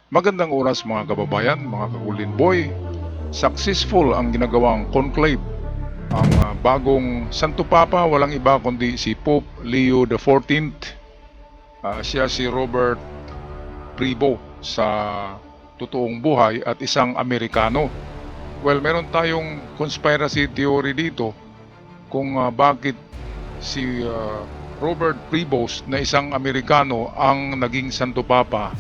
Magandang oras mga kababayan, mga kagulin boy. Successful ang ginagawang conclave. Ang bagong Santo Papa walang iba kundi si Pope Leo XIV. Siya si Robert Prevost sa totoong buhay at isang Amerikano. Well, meron tayong conspiracy theory dito kung bakit si Robert Prevost na isang Amerikano ang naging Santo Papa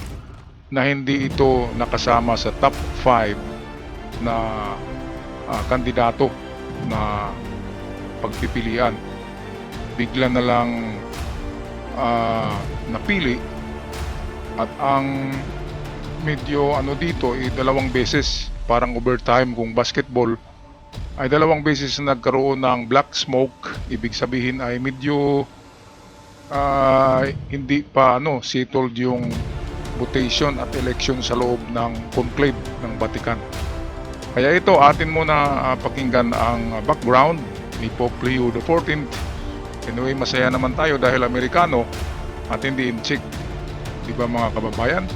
na hindi ito nakasama sa top 5 na kandidato na pagpipilian. Bigla na lang napili at ang medyo dito ay dalawang beses, parang overtime kung basketball, ay dalawang beses na nagkaroon ng black smoke. Ibig sabihin ay medyo hindi pa settled yung votation at election sa loob ng conclave ng Vatican. Kaya ito, atin muna pakinggan ang background ni Pope Leo XIV. Anyway, masaya naman tayo dahil Amerikano at hindi inchik. Di ba mga kababayan?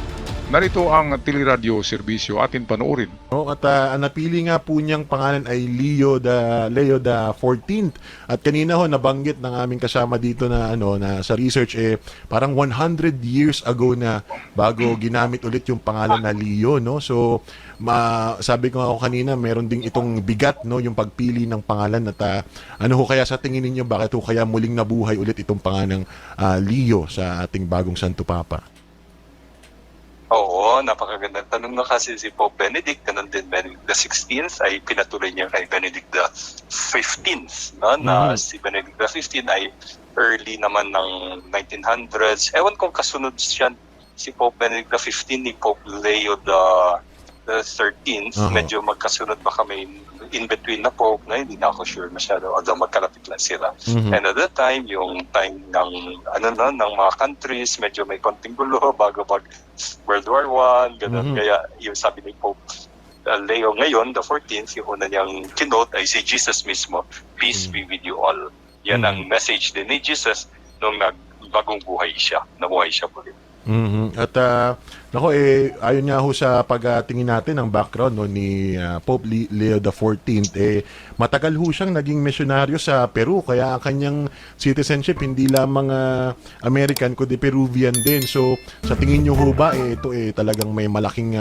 Narito ang Teleradio Serbisyo, atin panoorin. At ang napili nga po niyang pangalan ay Leo the 14th. At kanina ho nabanggit ng aming kasama dito na na sa research parang 100 years ago na bago ginamit ulit yung pangalan na Leo, no. So sabi ko nga ako kanina, meron ding itong bigat, no, yung pagpili ng pangalan. At ano ho kaya sa tingin niyo, bakit ho kaya muling nabuhay ulit itong pangalang Leo sa ating bagong Santo Papa? Oo, napakagandang tanong na kasi si Pope Benedict, ganun din Benedict the 16th ay pinatuloy niya kay Benedict the 15th, no? Na si Benedict the 15th ay early naman ng 1900s. Ewan kung kasunod siya si Pope Benedict the 15th ni Pope Leo the 13th. Medyo magkasunod ba kami in between na Pope, na hindi na ako sure masyado, although magkalapit lang sila. And at that time, yung time ng ng mga countries, medyo may konting gulo bago mag World War I, ganun. Kaya yung sabi ni Pope Leo ngayon, the 14th, yung una niyang kinote ay si Jesus mismo, peace be with you all. Yan ang message din ni Jesus nung nagbagong buhay siya, namuhay siya po rin. At nako ayon nga ho sa pagtingin natin ng background, no, ni Pope Leo XIV, matagal ho siyang naging misyonaryo sa Peru, kaya ang kanyang citizenship hindi lamang American kundi Peruvian din. So sa tingin niyo ho ba ito talagang may malaking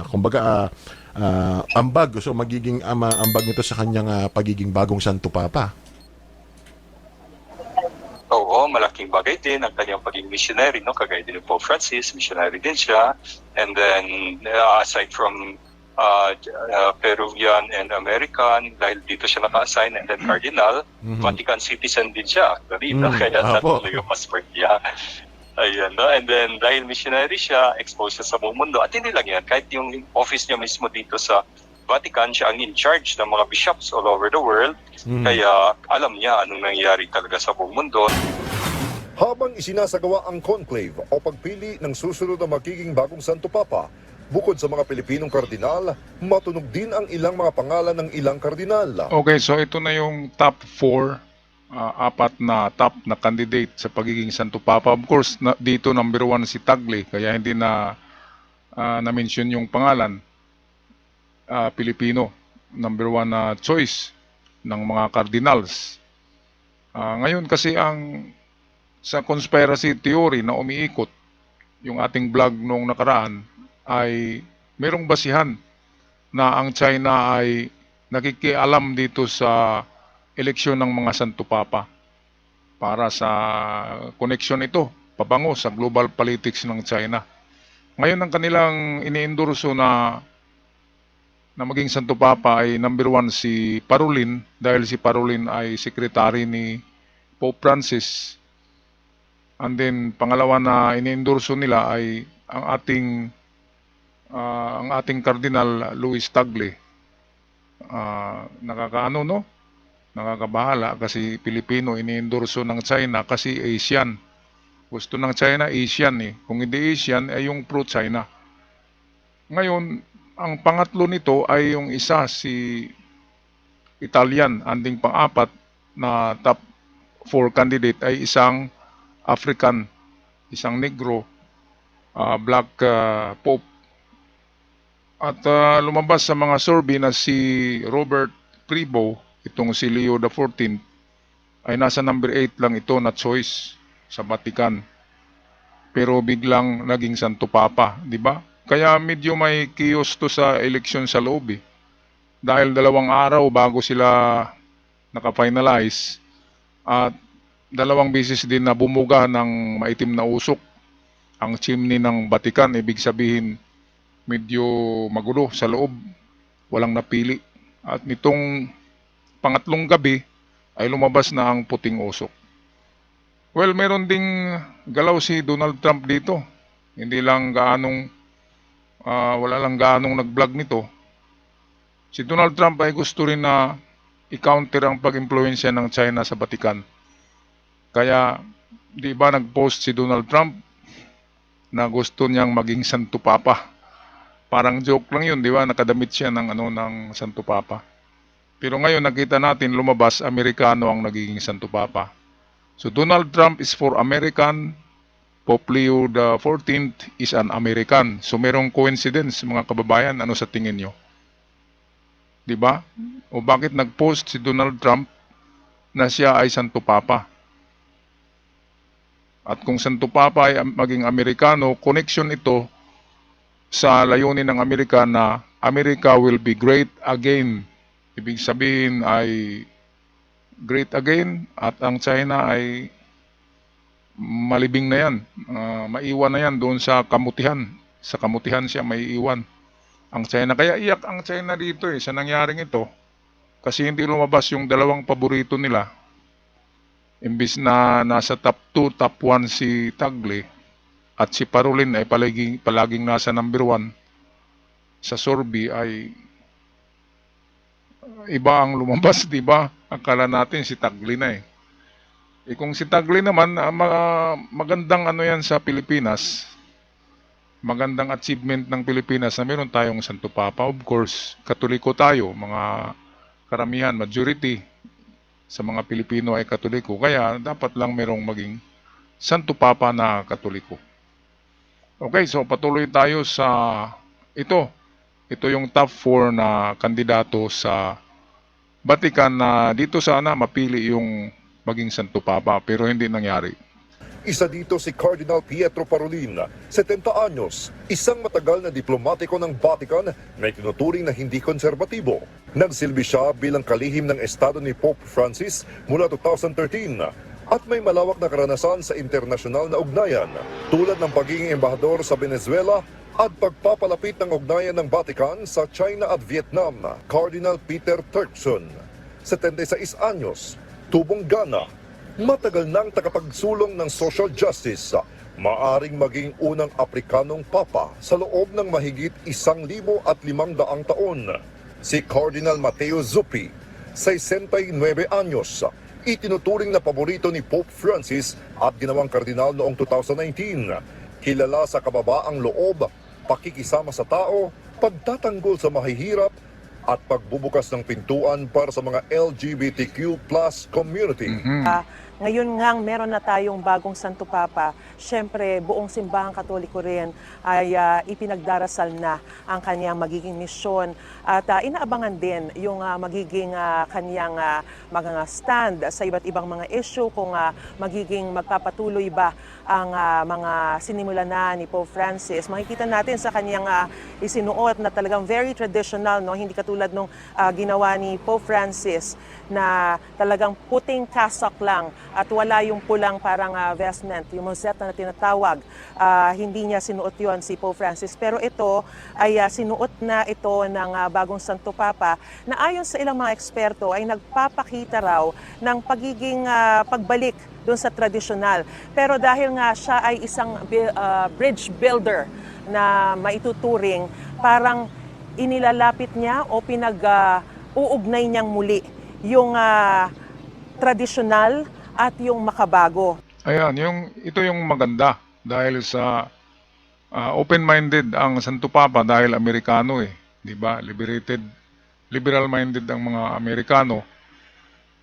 kumbaga ambag, so magiging ambag nito sa kanyang pagiging bagong Santo Papa? Oo, malaking bagay din ang kanyang pagiging missionary, no? Kagaya din ni Pope Francis, missionary din siya. And then, aside from Peruvian and American, dahil dito siya naka-assign, and then Cardinal, Vatican citizen din siya. Kaya natuloy yung passport niya. Ayan, no? And then, dahil missionary siya, exposed siya sa buong mundo. At hindi lang yan, kahit yung office niya mismo dito sa Vatican, siya ang in charge ng mga bishops all over the world. Kaya alam niya anong nangyayari talaga sa buong mundo. Habang isinasagawa ang conclave o pagpili ng susunod na magiging bagong Santo Papa, bukod sa mga Pilipinong kardinal, matunog din ang ilang mga pangalan ng ilang kardinal. Okay, so ito na yung top 4, apat na top na candidate sa pagiging Santo Papa. Of course, dito number 1 si Tagle, kaya hindi na na-mention yung pangalan. Pilipino, number 1 na choice ng mga cardinals. Ngayon kasi sa conspiracy theory na umiikot yung ating vlog nung nakaraan ay merong basihan na ang China ay nakikialam dito sa eleksyon ng mga Santo Papa para sa connection ito, pabango sa global politics ng China. Ngayon ang kanilang iniendorso na maging Santo Papa ay number 1 si Parolin, dahil si Parolin ay secretary ni Pope Francis. And then pangalawa na iniendorso nila ay ang ating Cardinal Luis Tagle. Nakakabahala kasi Pilipino iniendorso ng China kasi Asian. Gusto ng China Asian Kung hindi Asian ay yung pro-China. Ngayon, ang pangatlo nito ay yung isa si Italian, anding pang-apat na top 4 candidate ay isang African, isang Negro Black Pope. At lumabas sa mga survey na si Robert Prevost, itong si Leo XIV, ay nasa number 8 lang ito na choice sa Vatican. Pero biglang naging Santo Papa, di ba? Kaya medyo may chaos to sa eleksyon sa loob eh. Dahil 2 araw bago sila naka-finalize at 2 beses din na bumuga ng maitim na usok ang chimney ng Vatican. Ibig sabihin medyo magulo sa loob, walang napili. At nitong pangatlong gabi ay lumabas na ang puting usok. Well, meron ding galaw si Donald Trump dito. Hindi lang wala lang gaanong nag-vlog nito. Si Donald Trump ay gusto rin na i-counter ang pag-impluensya ng China sa Vatican. Kaya, di ba nag-post si Donald Trump na gusto niyang maging Santo Papa. Parang joke lang yun, di ba? Nakadamit siya ng Santo Papa. Pero ngayon nakita natin lumabas, Amerikano ang nagiging Santo Papa. So Donald Trump is for American, Pope Leo XIV is an American. So merong coincidence mga kababayan, ano sa tingin nyo? Di ba? O bakit nag-post si Donald Trump na siya ay Santo Papa? At kung Santo Papa ay maging Amerikano, connection ito sa layunin ng Amerika na America will be great again. Ibig sabihin ay great again at ang China ay malibing na yan. Maiwan na yan doon sa kamutihan. Sa kamutihan siya maiiwan ang China. Kaya iyak ang China dito sa nangyaring ito. Kasi hindi lumabas yung 2 paborito nila. Imbis na nasa top 2, top 1 si Tagle at si Parolin ay palaging nasa number 1 sa survey ay iba ang lumabas, di ba? Akala natin si Tagle na eh. Kung si Tagle naman, magandang ano yan sa Pilipinas. Magandang achievement ng Pilipinas na meron tayong Santo Papa. Of course, Katoliko tayo, mga karamihan, majority sa mga Pilipino ay Katoliko. Kaya dapat lang merong maging Santo Papa na Katoliko. Okay, so patuloy tayo sa ito. Ito yung top 4 na kandidato sa Vatican na dito sana mapili yung maging Santo Papa pero hindi nangyari. Isa dito si Cardinal Pietro Parolin, 70 anyos, isang matagal na diplomatiko ng Vatican na itinuturing na hindi konserbatibo. Nagsilbi siya bilang kalihim ng estado ni Pope Francis mula 2013 at may malawak na karanasan sa internasyonal na ugnayan tulad ng pagiging embahador sa Venezuela at pagpapalapit ng ugnayan ng Vatican sa China at Vietnam. Cardinal Peter Turkson, 76 anyos, tubong Ghana, matagal nang tagapagsulong ng social justice, maaring maging unang Aprikanong Papa sa loob ng mahigit 1,500 taon. Si Cardinal Matteo Zuppi, 69 anyos, itinuturing na paborito ni Pope Francis at ginawang kardinal noong 2019. Kilala sa kababaang loob, pakikisama sa tao, pagtatanggol sa mahihirap, at pagbubukas ng pintuan para sa mga LGBTQ+ community. Ngayon nga meron na tayong bagong Santo Papa, syempre buong simbahang Katoliko rin ay ipinagdarasal na ang kanyang magiging misyon at inaabangan din yung magiging kanyang mga stand sa iba't ibang mga issue kung magiging magpapatuloy ba ang mga sinimula na ni Pope Francis. Makikita natin sa kanyang isinuot na talagang very traditional, no? Hindi katulad nung ginawa ni Pope Francis na talagang puting cassock lang at wala yung pulang parang vestment, yung moseta na tinatawag. Hindi niya sinuot yon si Pope Francis. Pero ito ay sinuot na ito ng bagong Santo Papa na ayon sa ilang mga eksperto ay nagpapakita raw ng pagiging pagbalik doon sa tradisyonal. Pero dahil nga siya ay isang bridge builder na maituturing, parang inilalapit niya o pinag-uugnay niyang muli yung tradisyonal at yung makabago. Ayan, ito yung maganda dahil sa open-minded ang Santo Papa dahil Amerikano di ba? Liberal-minded ang mga Amerikano.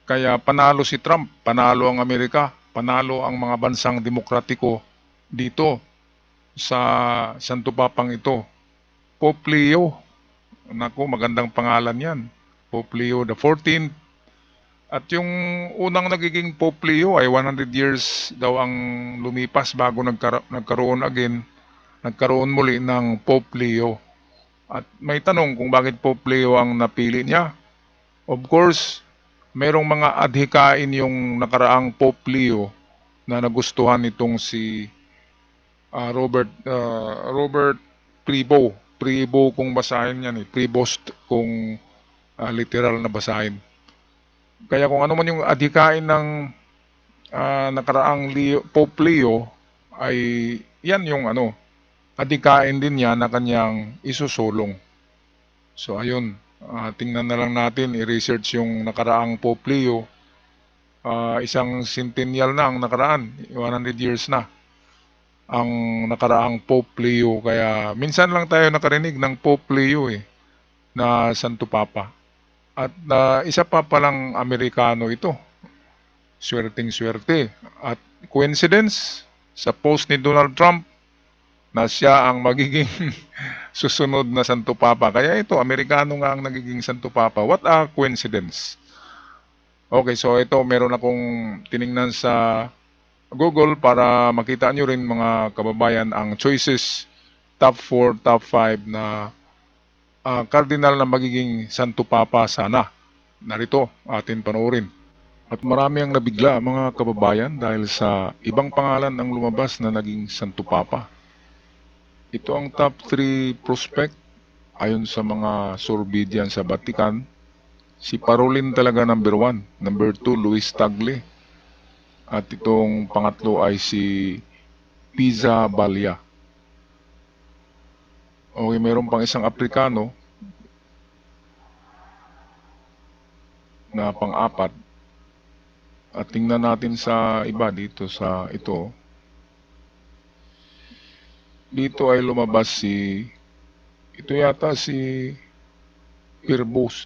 Kaya panalo si Trump, panalo ang Amerika, panalo ang mga bansang demokratiko dito. sa Santo Papang ito. Pope Leo. Naku, magandang pangalan yan. Pope Leo the 14th. At yung unang nagiging Pope Leo ay 100 years daw ang lumipas bago nagkaroon muli ng Pope Leo. At may tanong kung bakit Pope Leo ang napili niya. Of course, merong mga adhikain yung nakaraang Pope Leo na nagustuhan nitong si Robert Prevost. Prevost kung basahin yan Prevost kung literal na basahin. Kaya kung ano man yung adhikain ng nakaraang Pope Leo ay yan yung adhikain din niya na kanyang isusulong. So ayun, tingnan na lang natin, i-research yung nakaraang Pope Leo. Isang centennial na ang nakaraan, 100 years na ang nakaraang Pope Leo. Kaya minsan lang tayo nakarinig ng Pope Leo na Santo Papa. At isa pa palang Amerikano ito. Swerteng-swerte. At coincidence, sa post ni Donald Trump na siya ang magiging susunod na Santo Papa. Kaya ito, Amerikano nga ang nagiging Santo Papa. What a coincidence. Okay, so ito, meron akong tiningnan sa Google para makita nyo rin mga kababayan ang choices, top 4, top 5 na cardinal na magiging Santo Papa sana. Narito, atin panoorin. At marami ang nabigla mga kababayan dahil sa ibang pangalan ang lumabas na naging Santo Papa. Ito ang top 3 prospect ayon sa mga survey diyan sa Vatican. Si Parolin talaga number 1. Number 2, Luis Tagle. At itong pangatlo ay si Pisa Balia. Okay, meron pang isang Aprikano na pang-apat. At tingnan natin sa iba dito sa ito. Dito ay lumabas ito yata si Prevost,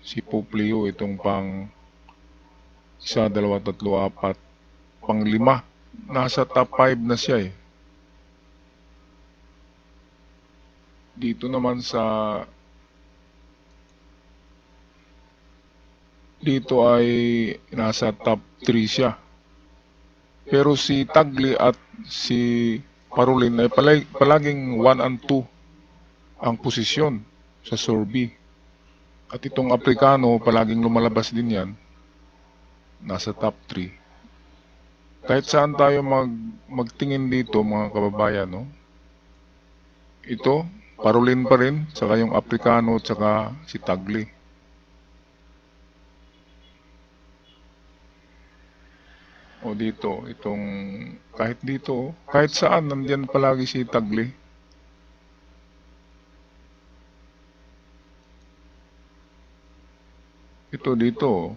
si Pope Leo, itong pang 1, 2, 3, 4, pang 5. Nasa top 5 na siya Dito naman dito ay nasa top 3 siya. Pero si Tagle at si Parolin ay palaging 1 and 2 ang posisyon sa survey. At itong Aprikano, palaging lumalabas din yan. Nasa top 3. Kahit saan tayo magtingin dito mga kababayan, no? Ito, Parolin pa rin, saka yung Aprikano, saka si Tagle. O dito, kahit saan, nandiyan palagi si Tagle. Ito dito,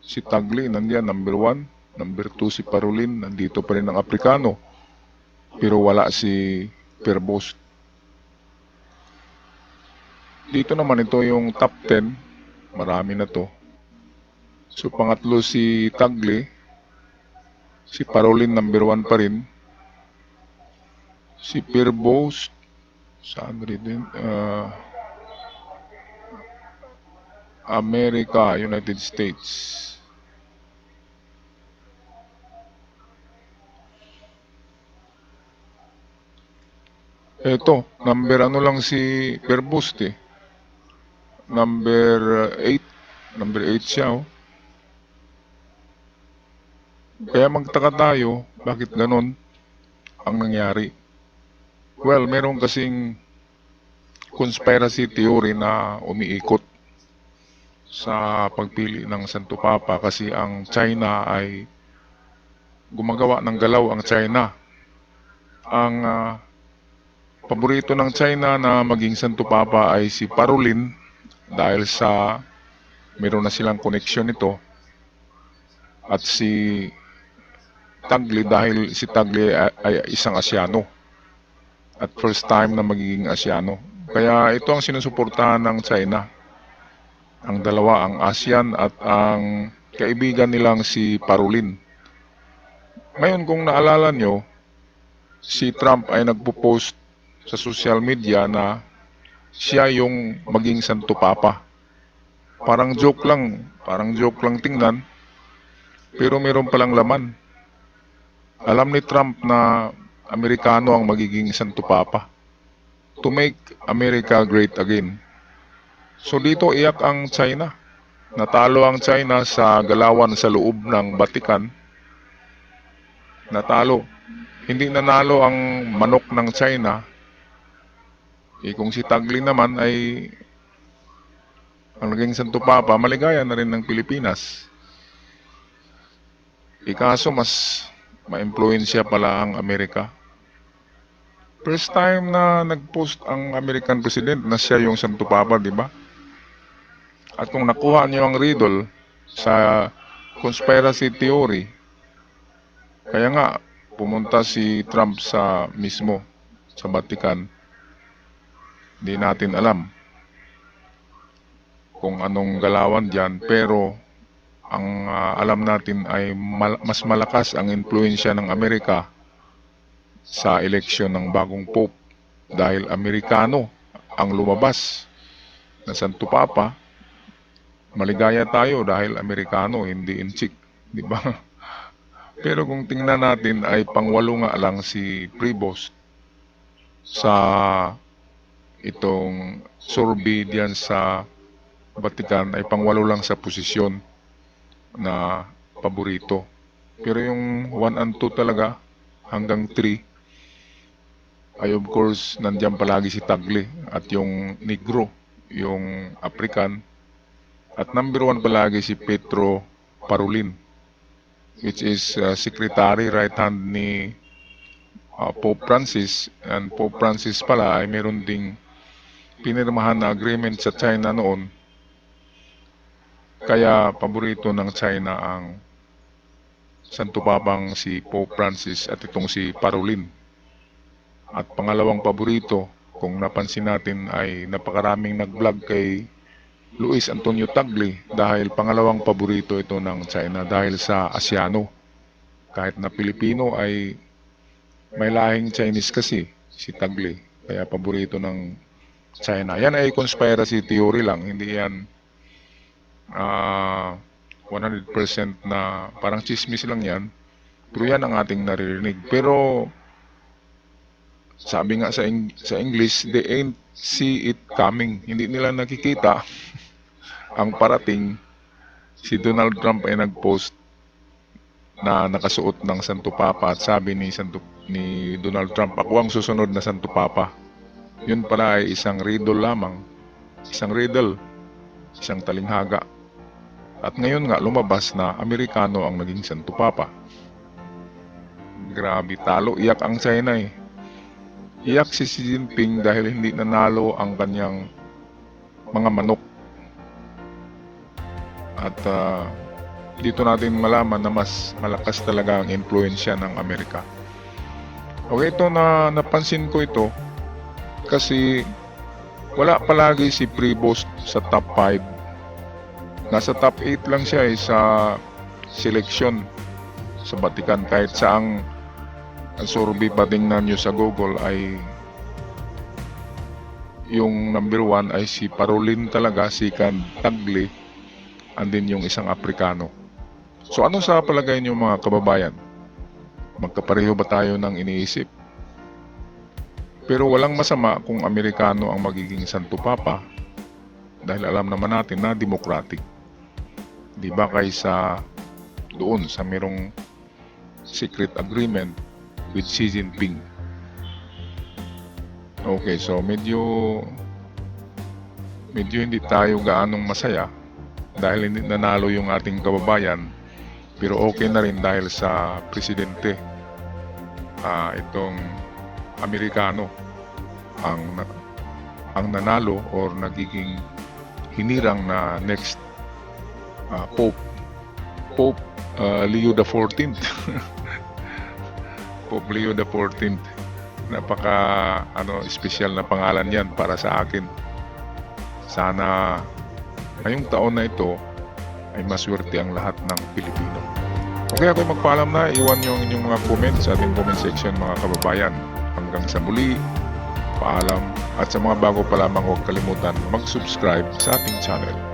si Tagle, nandiyan, number 1. Number 2, si Parolin, nandito pa rin ang Aprikano. Pero wala si Prevost. Dito naman ito yung top 10. Marami na to. So, pangatlo si Tagle. Si Parolin number 1 pa rin. Si Prevost, saan rin? America, United States. Ito, number lang si Prevost Number 8. Number 8 siya Kaya magtaka tayo, bakit ganon ang nangyari? Well, meron kasing conspiracy theory na umiikot sa pagpili ng Santo Papa kasi ang China ay gumagawa ng galaw ang China. Ang paborito ng China na maging Santo Papa ay si Parolin dahil sa meron na silang connection nito at si Tagle dahil si Tagle ay isang Asyano at first time na magiging Asyano. Kaya ito ang sinusuportahan ng China. Ang dalawa, ang ASEAN at ang kaibigan nilang si Parolin. Ngayon kung naalala nyo, si Trump ay nagpo-post sa social media na siya yung maging Santo Papa. Parang joke lang tingnan, pero meron palang laman. Alam ni Trump na Amerikano ang magiging Santo Papa. To make America great again. So dito iyak ang China. Natalo ang China sa galawan sa loob ng Vatican. Natalo. Hindi nanalo ang manok ng China. Kung si Tagle naman ay ang naging Santo Papa, maligaya na rin ng Pilipinas. Kaso mas ma-impluwensya pala ang Amerika. First time na nag-post ang American President na siya yung Santo Papa, di ba? At kung nakuha niyo ang riddle sa conspiracy theory, kaya nga pumunta si Trump sa Vatican. Di natin alam kung anong galawan diyan, pero ang alam natin ay mas malakas ang impluwensya ng Amerika sa eleksyon ng bagong Pope dahil Amerikano ang lumabas na Santo Papa. Maligaya tayo dahil Amerikano, hindi inchik, di ba? Pero kung tingnan natin ay pangwalo nga lang si Prevost sa itong survey diyan sa Vatican, ay pangwalo lang sa posisyon na paborito. Pero yung 1 and 2 talaga hanggang 3 ay of course nandiyan palagi si Tagle at yung Negro, yung African, at number 1 palagi si Petro Parolin, which is secretary right hand ni Pope Francis. And Pope Francis pala ay meron ding pinirmahan na agreement sa China noon, kaya paborito ng China ang Santo Papang si Pope Francis at itong si Parolin. At pangalawang paborito, kung napansin natin, ay napakaraming nag-vlog kay Luis Antonio Tagle dahil pangalawang paborito ito ng China dahil sa Asiano. Kahit na Pilipino ay may lahing Chinese kasi si Tagle, kaya paborito ng China. Yan ay conspiracy theory lang, hindi yan 100% na parang chismis lang yan, pero yan ang ating naririnig. Pero sabi nga sa English, they ain't see it coming. Hindi nila nakikita ang parating. Si Donald Trump ay nag-post na nakasuot ng Santo Papa at sabi ni Donald Trump, ako ang susunod na Santo Papa. Yun pala ay isang riddle lamang, isang talinghaga. At ngayon nga lumabas na Amerikano ang naging Santo Papa. Grabe, talo, iyak ang China eh. Iyak si Xi Jinping dahil hindi nanalo ang kanyang mga manok. At dito natin malaman na mas malakas talaga ang impluwensya ng Amerika. Okay, ito na napansin ko ito kasi wala palagi si Prevost sa top 5. Nasa top 8 lang siya sa selection sa Vatican. Kahit saang survey pa tingnan nyo sa Google ay yung number 1 ay si Parolin talaga, second Tagle, and then yung isang Afrikano. So ano sa palagay nyo mga kababayan? Magkapareho ba tayo ng iniisip? Pero walang masama kung Amerikano ang magiging Santo Papa dahil alam naman natin na democratic. Di ba kaysa doon sa merong secret agreement with Xi Jinping. Okay, so medyo hindi tayo gaanong masaya dahil hindi nanalo yung ating kababayan, pero okay na rin dahil sa presidente itong Amerikano ang nanalo or nagiging hinirang na next Pope Leo the 14th. Pope Leo the 14th. Napaka special na pangalan yan para sa akin. Sana ngayong taon na ito ay maswerte ang lahat ng Pilipino. Okay, ako'y magpaalam na. Iwan nyo ang inyong mga comment sa ating comment section mga kababayan. Hanggang sa muli, paalam. At sa mga bago pa lamang, huwag kalimutan mag-subscribe sa ating channel.